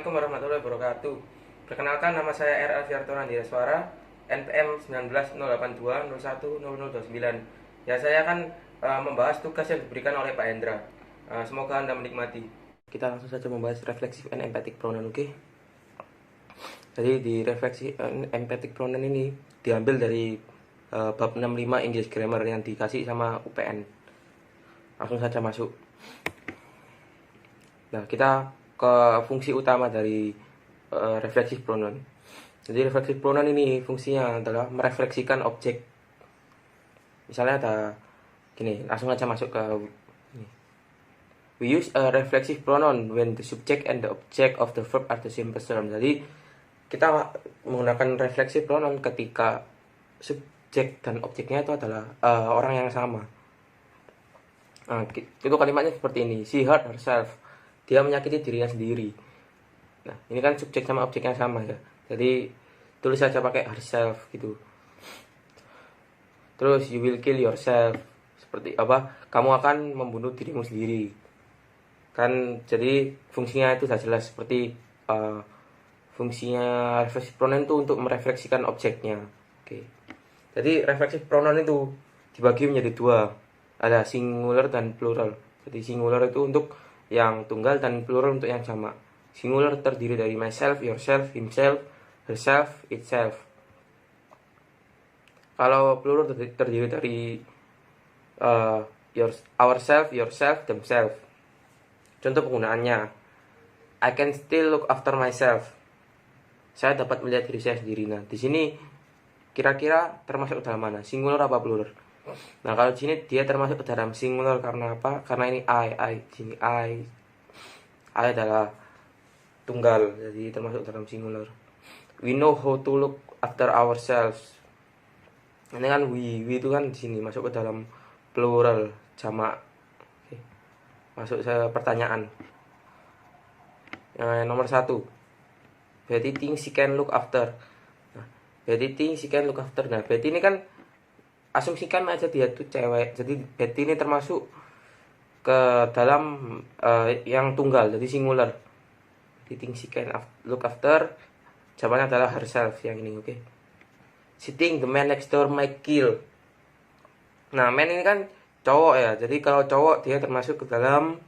Assalamualaikum warahmatullahi wabarakatuh. Perkenalkan, nama saya R. Alfiarto Nandira NPM 1908201029. Ya, saya akan membahas tugas yang diberikan oleh Pak Hendra. Semoga Anda menikmati. Kita langsung saja membahas reflexive and emphatic pronoun, oke? Jadi di reflexive and emphatic pronoun ini diambil dari bab 65 English Grammar yang dikasih sama UPN. Langsung saja masuk. Nah, kita ke fungsi utama dari reflexive pronoun. Jadi reflexive pronoun ini fungsinya adalah merefleksikan objek. Misalnya ada gini, langsung aja masuk ke ini. We use a reflexive pronoun when the subject and the object of the verb are the same person. Jadi kita menggunakan reflexive pronoun ketika subjek dan objeknya itu adalah orang yang sama. Nah, itu kalimatnya seperti ini. She hurt herself. Dia menyakiti dirinya sendiri. Nah, ini kan subjek sama objek yang sama ya. Jadi tulis saja pakai herself gitu. Terus you will kill yourself. Seperti apa? Kamu akan membunuh dirimu sendiri. Kan jadi fungsinya itu sudah jelas seperti fungsinya reflexive pronoun itu untuk merefleksikan objeknya. Oke. Jadi reflexive pronoun itu dibagi menjadi dua. Ada singular dan plural. Jadi singular itu untuk yang tunggal dan plural untuk yang jamak. Singular terdiri dari myself, yourself, himself, herself, itself. Kalau plural terdiri dari ourself, yourself, themselves. Contoh penggunaannya, I can still look after myself. Saya dapat melihat diri saya sendiri. Nah, di sini kira-kira termasuk dalam mana? Singular apa plural? Nah, kalau di sini dia termasuk ke dalam singular karena apa? Karena ini I. Di sini I adalah tunggal, jadi termasuk dalam singular. We know how to look after ourselves. Ini kan we itu kan di sini masuk ke dalam plural, jamak. Oke. Masuk ke pertanyaan. Nomor 1. Betty thinks she can look after. Nah, Betty thinks she can look after. Nah, Betty ini kan asumsikan aja dia tuh cewek. Jadi Betty ini termasuk ke dalam yang tunggal, jadi singular. Betty thinks she can look after. Jawabannya adalah herself yang ini, oke. She thinks the man next door might kill. Nah, man ini kan cowok ya. Jadi kalau cowok dia termasuk ke dalam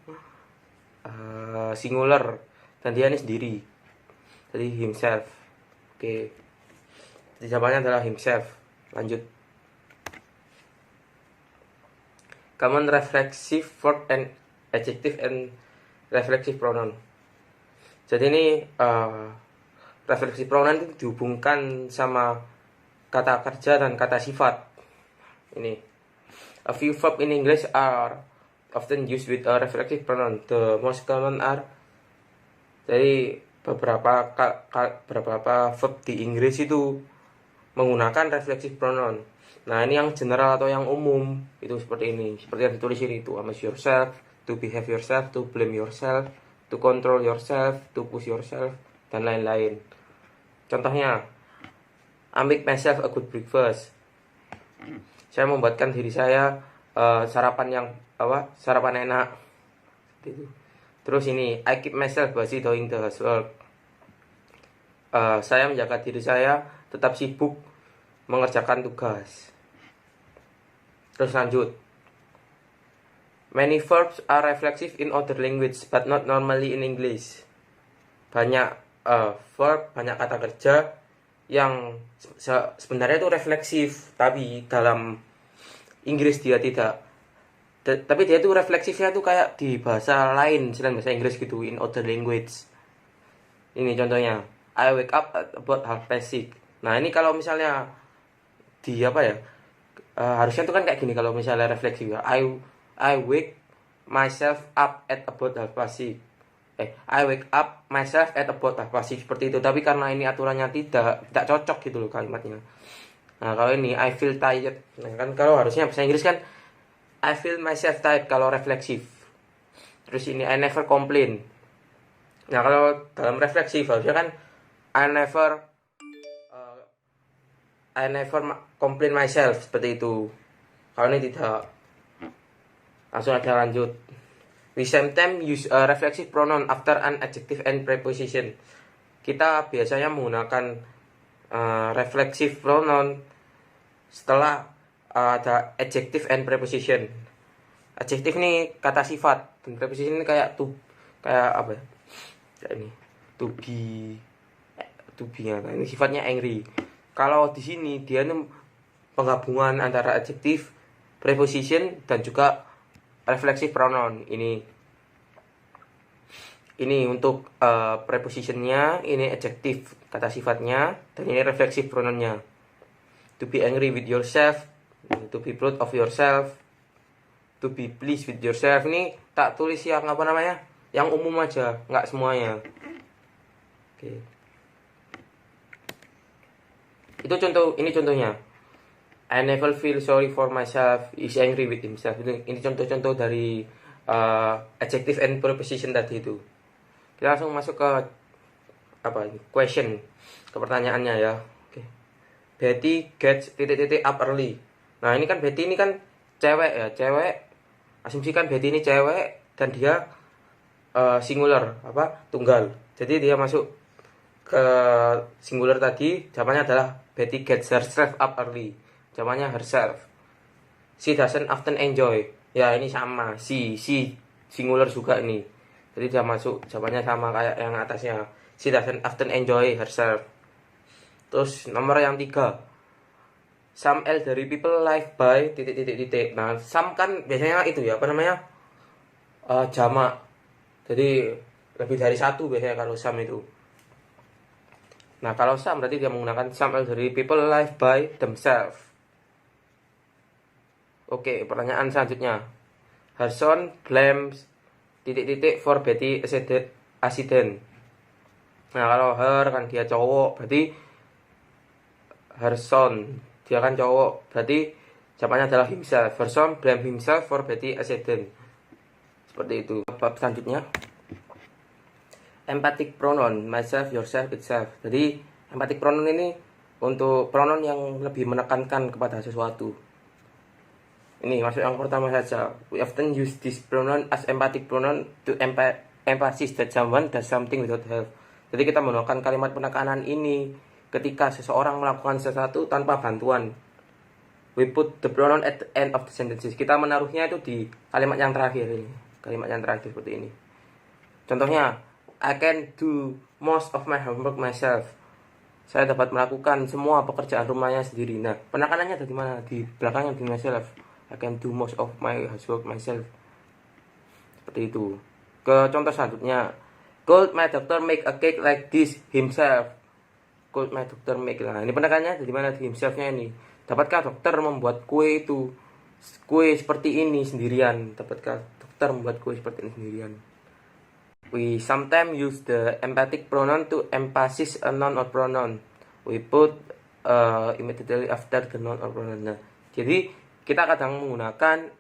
singular dan dia ini sendiri. Jadi himself. Oke. Jadi jawabannya adalah himself. Lanjut. Common reflexive verb and adjective and reflexive pronoun. Jadi ini reflexive pronoun itu dihubungkan sama kata kerja dan kata sifat. Ini. A few verbs in English are often used with a reflexive pronoun. The most common are. Jadi beberapa verb di Inggris itu menggunakan reflexive pronoun. Nah, ini yang general atau yang umum itu seperti ini. Seperti yang ditulis ini, to amaze yourself, to behave yourself, to blame yourself, to control yourself, to push yourself, dan lain-lain. Contohnya, I make myself a good breakfast. Saya membuatkan diri saya sarapan enak. Gitu. Terus ini, I keep myself busy doing the housework. Saya menjaga diri saya tetap sibuk mengerjakan tugas. Terus lanjut. Many verbs are reflexive in other language but not normally in English. Banyak verb, banyak kata kerja yang sebenarnya itu refleksif, tapi dalam Inggris dia tidak. Tapi dia itu refleksifnya itu kayak di bahasa lain selain bahasa Inggris gitu, in other language. Ini contohnya, I wake up at about 6:30. Nah, ini kalau misalnya di apa ya? Harusnya itu kan kayak gini kalau misalnya refleksif ya. I wake myself up at about 6:30. I wake up myself at about 6:30 seperti itu. Tapi karena ini aturannya tidak cocok gitu loh kalimatnya. Nah, kalau ini I feel tired. Nah, kan kalau harusnya bahasa Inggris kan I feel myself tired kalau refleksif. Terus ini I never complain. Nah, kalau dalam refleksif harusnya kan I never complain myself seperti itu. Kalau ini tidak. Langsung aja lanjut. We sometimes use a reflexive pronoun after an adjective and preposition. Kita biasanya menggunakan reflexive pronoun setelah ada adjective and preposition. Adjective ini kata sifat, dan preposition ini kayak apa? Kayak ini, to be ya. Ini sifatnya angry. Kalau di sini dia ini penggabungan antara adjective, preposition dan juga reflexive pronoun. Ini untuk prepositionnya, ini adjective kata sifatnya, dan ini reflexive pronounnya. To be angry with yourself, to be proud of yourself, to be pleased with yourself. Ini tak tulis yang apa namanya, yang umum aja, nggak semuanya. Oke. Itu ini contohnya. I never feel sorry for myself, is angry with himself. Ini contoh-contoh dari adjective and preposition tadi itu. Kita langsung masuk ke question, ke pertanyaannya ya. Oke. Betty gets up early. Nah, ini kan Betty ini kan cewek ya, cewek. Asumsikan Betty ini cewek dan dia singular, tunggal. Jadi dia masuk ke singular tadi, jawabannya adalah Betty gets herself up early. Jawabannya herself. She doesn't often enjoy. Ya, ini sama. She singular juga ini. Jadi dia masuk, jawabannya sama kayak yang atasnya. She doesn't often enjoy herself. Terus nomor yang 3. Some elderly people live by ... Nah, some kan biasanya itu ya, jamak. Jadi lebih dari satu biasanya kalau some itu. Nah, kalau some berarti dia menggunakan some elderly people live by themselves. Oke, pertanyaan selanjutnya. Her son blames ... for Betty accident. Nah, kalau her kan dia cowok, berarti her son, dia kan cowok, berarti jawabannya adalah himself. Her son blame himself for Betty accident. Seperti itu. Bab selanjutnya. Emphatic pronoun, myself, yourself, itself. Jadi emphatic pronoun ini untuk pronoun yang lebih menekankan kepada sesuatu. Ini masuk yang pertama saja. We often use this pronoun as emphatic pronoun to emphasize that someone does something without help. Jadi kita menggunakan kalimat penekanan ini ketika seseorang melakukan sesuatu tanpa bantuan. We put the pronoun at the end of the sentences. Kita menaruhnya itu di kalimat yang terakhir ini. Kalimat yang terakhir seperti ini. Contohnya, I can do most of my homework myself. Saya dapat melakukan semua pekerjaan rumahnya sendiri. Nah, penekanannya dari mana? Di belakangnya di myself. I can do most of my housework myself. Seperti itu. Ke contoh selanjutnya. Could my doctor make a cake like this himself? Could my doctor make... Nah, ini penekanannya dari mana? Di himself-nya ini. Dapatkah dokter membuat kue itu? Kue seperti ini sendirian. Dapatkah dokter membuat kue seperti ini sendirian? We sometimes use the emphatic pronoun to emphasize a noun or pronoun. We put immediately after the noun or pronoun. Nah, jadi kita kadang menggunakan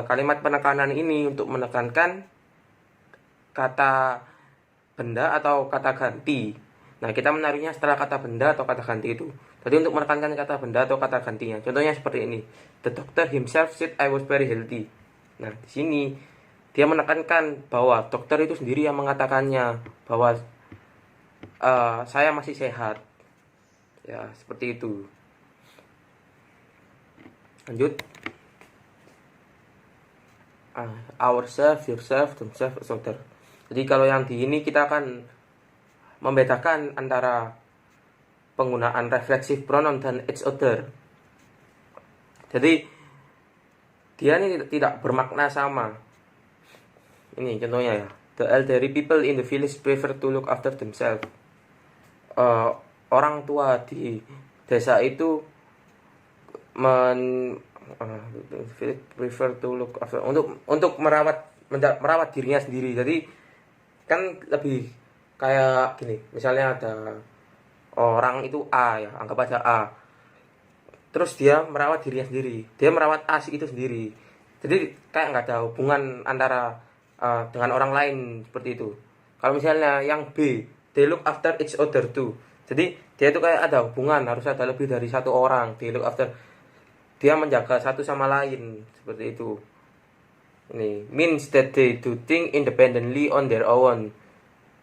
kalimat penekanan ini untuk menekankan kata benda atau kata ganti. Nah, kita menaruhnya setelah kata benda atau kata ganti itu. Jadi untuk menekankan kata benda atau kata gantinya. Contohnya seperti ini. The doctor himself said I was very healthy. Nah, di sini dia menekankan bahwa dokter itu sendiri yang mengatakannya bahwa saya masih sehat. Ya, seperti itu. Lanjut. Ourself, yourself, themselves, other. Jadi kalau yang di ini kita akan membedakan antara penggunaan reflexive pronoun dan each other. Jadi dia ini tidak bermakna sama. Ini contohnya ya. The elderly people in the village prefer to look after themselves. Orang tua di desa itu prefer to look after, untuk merawat dirinya sendiri. Jadi kan lebih kayak gini, misalnya ada orang itu A ya, anggap aja A, terus dia merawat dirinya sendiri, dia merawat A itu sendiri. Jadi kayak nggak ada hubungan antara dengan orang lain seperti itu. Kalau misalnya yang B, they look after each other too. Jadi dia itu kayak ada hubungan, harus ada lebih dari satu orang. They look after, dia menjaga satu sama lain seperti itu. Ini means that they do things independently on their own.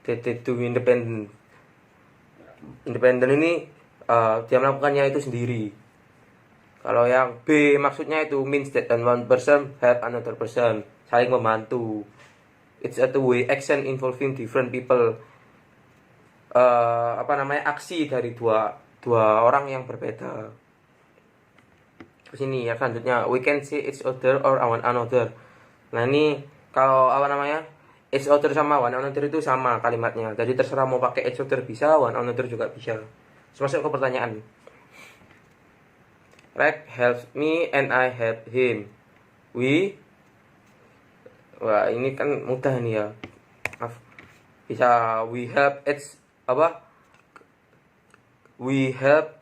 That they do independent. Independent ini dia melakukannya itu sendiri. Kalau yang B maksudnya itu means that one person help another person, saling membantu. It's a two-way action involving different people. Aksi dari dua orang yang berbeda. Terus ini ya selanjutnya, we can see each other or one another. Nah ini kalau each other sama one another itu sama kalimatnya. Jadi terserah mau pakai each other bisa, one another juga bisa. Terus masuk ke pertanyaan. Rex helps me and I help him. Wah ini kan mudah nih ya. Maaf. Bisa we help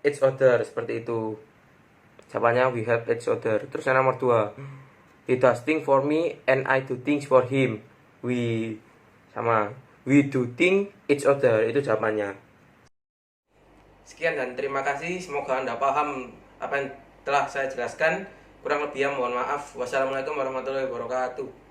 each other seperti itu. Jawabannya we help each other. Terus yang nomor 2. He does things for me and I do things for him. We do things each other. Itu jawabannya. Sekian dan terima kasih. Semoga Anda paham apa yang telah saya jelaskan. Kurang lebihnya mohon maaf. Wassalamualaikum warahmatullahi wabarakatuh.